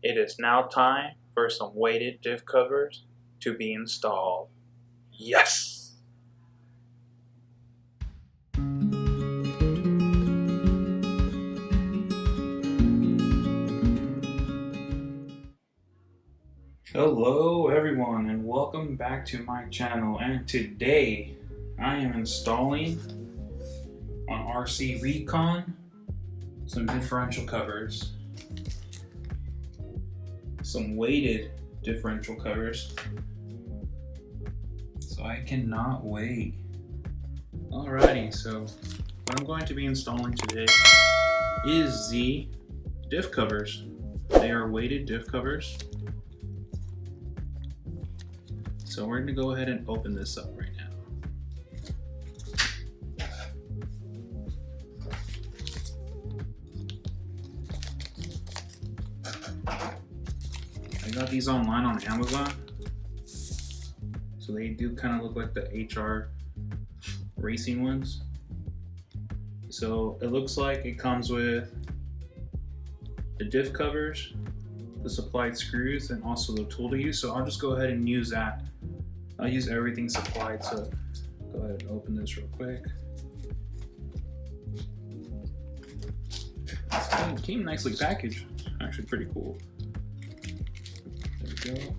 It is now time for some weighted diff covers to be installed. Yes! Hello everyone and welcome back to my channel, and today I am installing on RC Recon some differential covers. Some weighted differential covers. So I cannot wait. Alrighty, so what I'm going to be installing today is the diff covers. They are weighted diff covers. So we're gonna go ahead and open this up right now. I got these online on Amazon. So they do kind of look like the HR racing ones. So it looks like it comes with the diff covers, the supplied screws, and also the tool to use. So I'll just go ahead and use that. I'll use everything supplied, so go ahead and open this real quick. It came nicely packaged, actually pretty cool. There we go.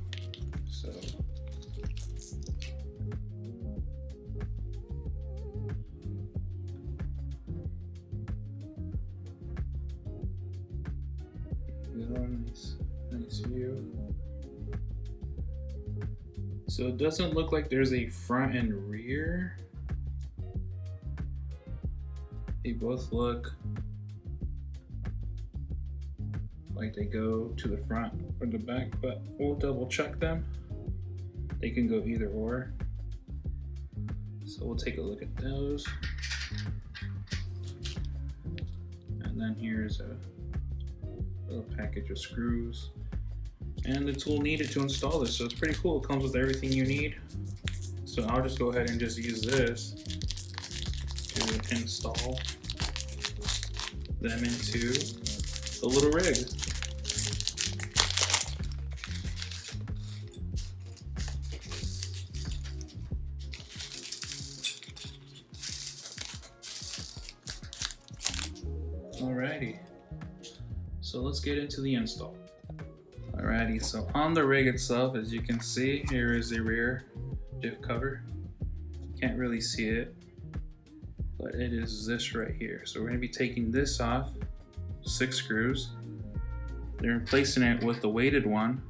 So nice view. So it doesn't look like there's a front and rear. They both look like they go to the front or the back, but we'll double check them. They can go either or. So we'll take a look at those. And then here's a little package of screws and the tool needed to install this. So it's pretty cool. It comes with everything you need. So I'll just go ahead and just use this to install them into the little rig. Alrighty, so let's get into the install. Alrighty, so on the rig itself, as you can see, here is the rear diff cover. Can't really see it, but it is this right here. So we're going to be taking this off, 6 screws. They're replacing it with the weighted one,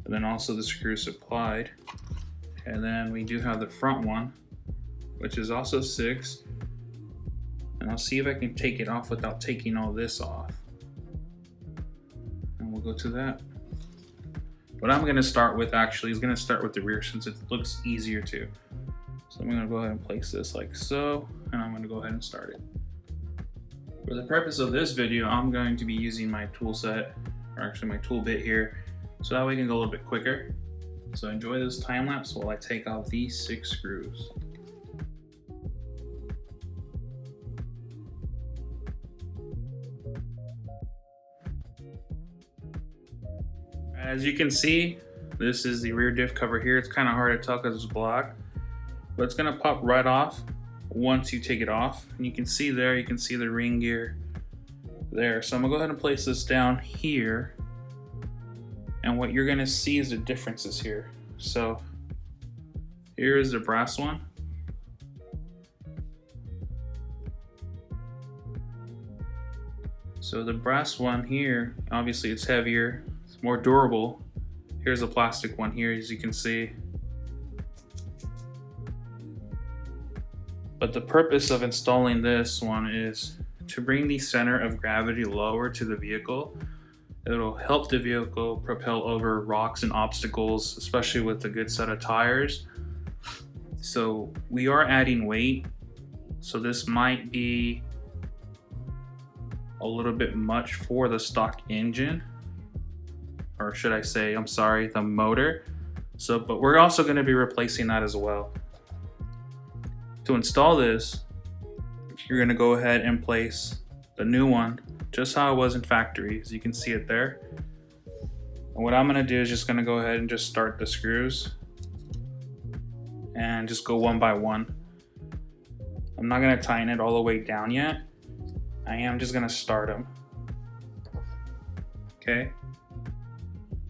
and then also the screw supplied. And then we do have the front one, which is also 6. And I'll see if I can take it off without taking all this off. And we'll go to that. What I'm gonna start with actually is gonna start with the rear since it looks easier to. So I'm gonna go ahead and place this like so, and I'm gonna go ahead and start it. For the purpose of this video, I'm going to be using my tool set, or actually my tool bit here, so that way we can go a little bit quicker. So enjoy this time lapse while I take out these 6 screws. As you can see, this is the rear diff cover here. It's kind of hard to tell because it's black, but it's gonna pop right off once you take it off. And you can see there, you can see the ring gear there. So I'm gonna go ahead and place this down here. And what you're gonna see is the differences here. So here is the brass one. So the brass one here, obviously it's heavier, more durable. Here's a plastic one here, as you can see. But the purpose of installing this one is to bring the center of gravity lower to the vehicle. It'll help the vehicle propel over rocks and obstacles, especially with a good set of tires. So we are adding weight, so this might be a little bit much for the stock engine. Or should I say, I'm sorry, the motor. So, but we're also going to be replacing that as well. To install this, you're going to go ahead and place the new one just how it was in factory, as you can see it there. And what I'm gonna do is just gonna go ahead and just start the screws and just go one by one. I'm not gonna tighten it all the way down yet. I am just gonna start them. Okay.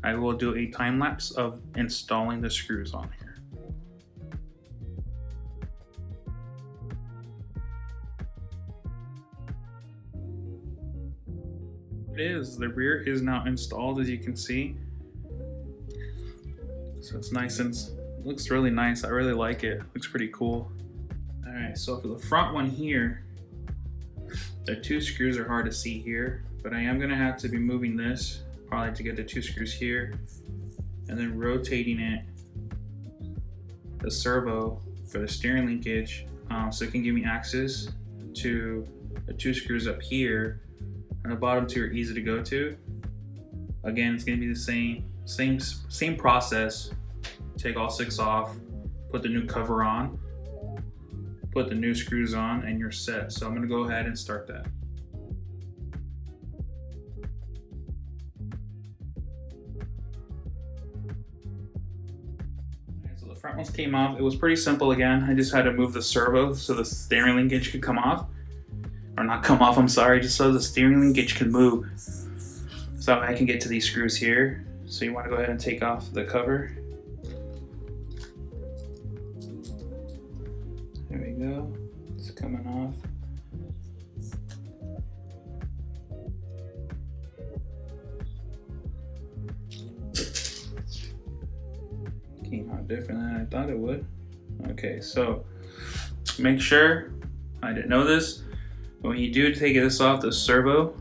I will do a time lapse of installing the screws on here. The rear is now installed, as you can see. So it's nice and looks really nice. I really like it. Looks pretty cool. All right, so for the front one here, the two screws are hard to see here, but I am gonna have to be moving this probably to get the two screws here, and then rotating it, the servo for the steering linkage, so it can give me access to the two screws up here, and the bottom two are easy to go to. Again, it's gonna be the same process. Take all 6 off, put the new cover on, put the new screws on, and you're set. So I'm gonna go ahead and start that. So the front ones came off. It was pretty simple again. I just had to move the servo so the steering linkage could come off. Or not come off, I'm sorry, just so the steering linkage can move. So I can get to these screws here. So you wanna go ahead and take off the cover. There we go, it's coming off. Came out different than I thought it would. Okay, so make sure, I didn't know this, but when you do take this off, the servo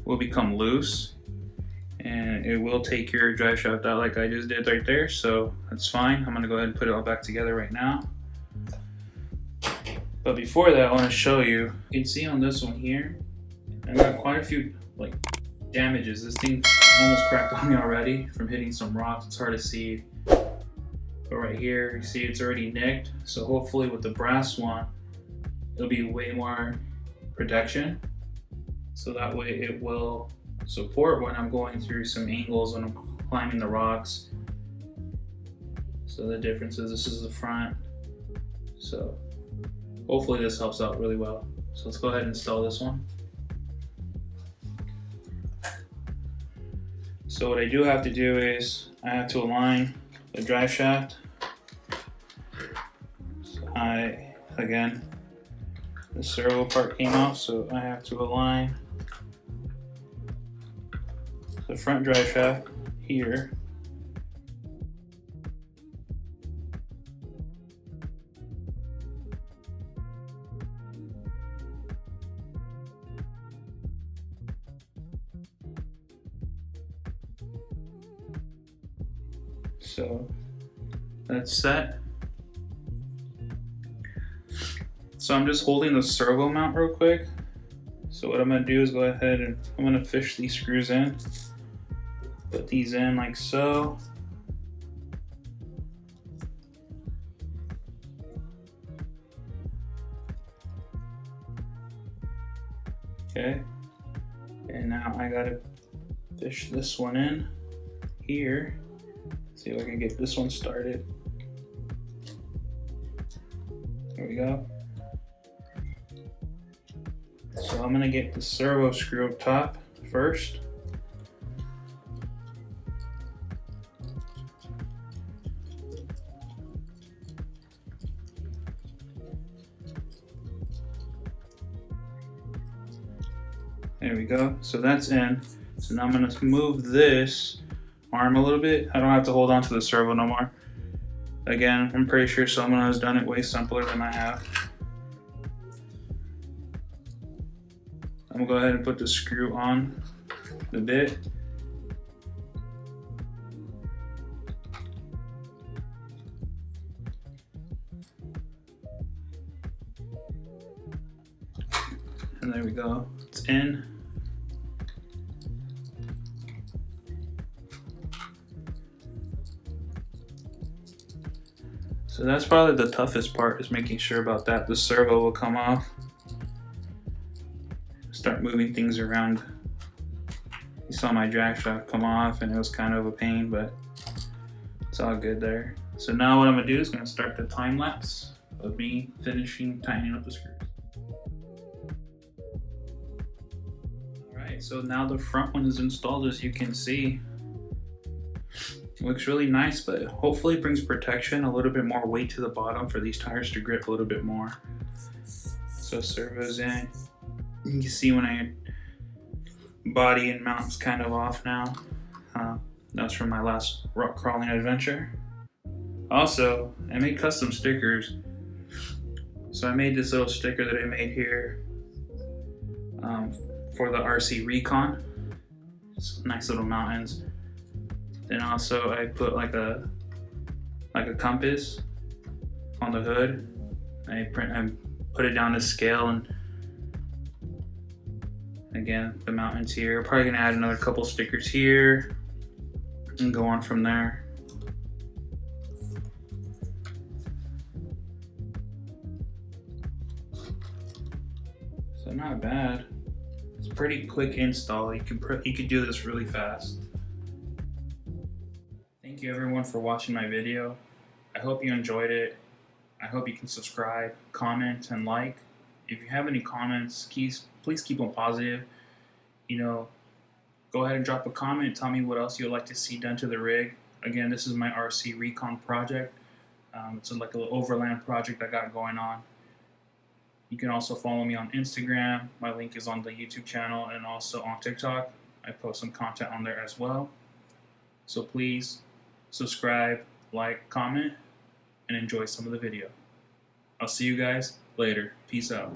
will become loose and it will take your drive shaft out like I just did right there, so that's fine. I'm gonna go ahead and put it all back together right now. But before that, I want to show you. You can see on this one here, I got quite a few like damages. This thing almost cracked on me already from hitting some rocks. It's hard to see, but right here, you see it's already nicked. So hopefully with the brass one, it'll be way more protection. So that way it will support when I'm going through some angles when I'm climbing the rocks. So the difference is this is the front. So hopefully this helps out really well. So let's go ahead and install this one. So what I do have to do is I have to align the drive shaft. So again, the servo part came off, so I have to align the front drive shaft here. So that's set. So I'm just holding the servo mount real quick. So what I'm gonna do is go ahead and I'm gonna fish these screws in. Put these in like so. Okay. And now I gotta fish this one in here. See if I can get this one started. There we go. So I'm gonna get the servo screw up top first. There we go. So that's in. So now I'm gonna move this arm a little bit. I don't have to hold on to the servo no more. Again, I'm pretty sure someone has done it way simpler than I have. I'm gonna go ahead and put the screw on the bit. And there we go, it's in. So that's probably the toughest part, is making sure about that. The servo will come off. Start moving things around. You saw my jack shaft come off and it was kind of a pain, but it's all good there. So now what I'm gonna do is gonna start the time lapse of me finishing tightening up the screws. Alright, so now the front one is installed, as you can see. It looks really nice, but hopefully brings protection, a little bit more weight to the bottom for these tires to grip a little bit more. So servo's in. You can see when I body and mount's kind of off now. That's from my last rock crawling adventure. Also, I made custom stickers. So I made this little sticker that I made here for the RC Recon. It's nice little mountains. Then also I put like a compass on the hood. I put it down to scale, and again the mountains here. Probably gonna add another couple stickers here and go on from there. So not bad. It's a pretty quick install. You could do this really fast. Thank you everyone for watching my video. I hope you enjoyed it. I hope you can subscribe, comment, and like. If you have any comments, please keep them positive. You know, go ahead and drop a comment. Tell me what else you'd like to see done to the rig. Again, this is my RC Recon project. It's like a little overland project I got going on. You can also follow me on Instagram. My link is on the YouTube channel, and also on TikTok. I post some content on there as well. So please subscribe, like, comment, and enjoy some of the video. I'll see you guys later. Peace out.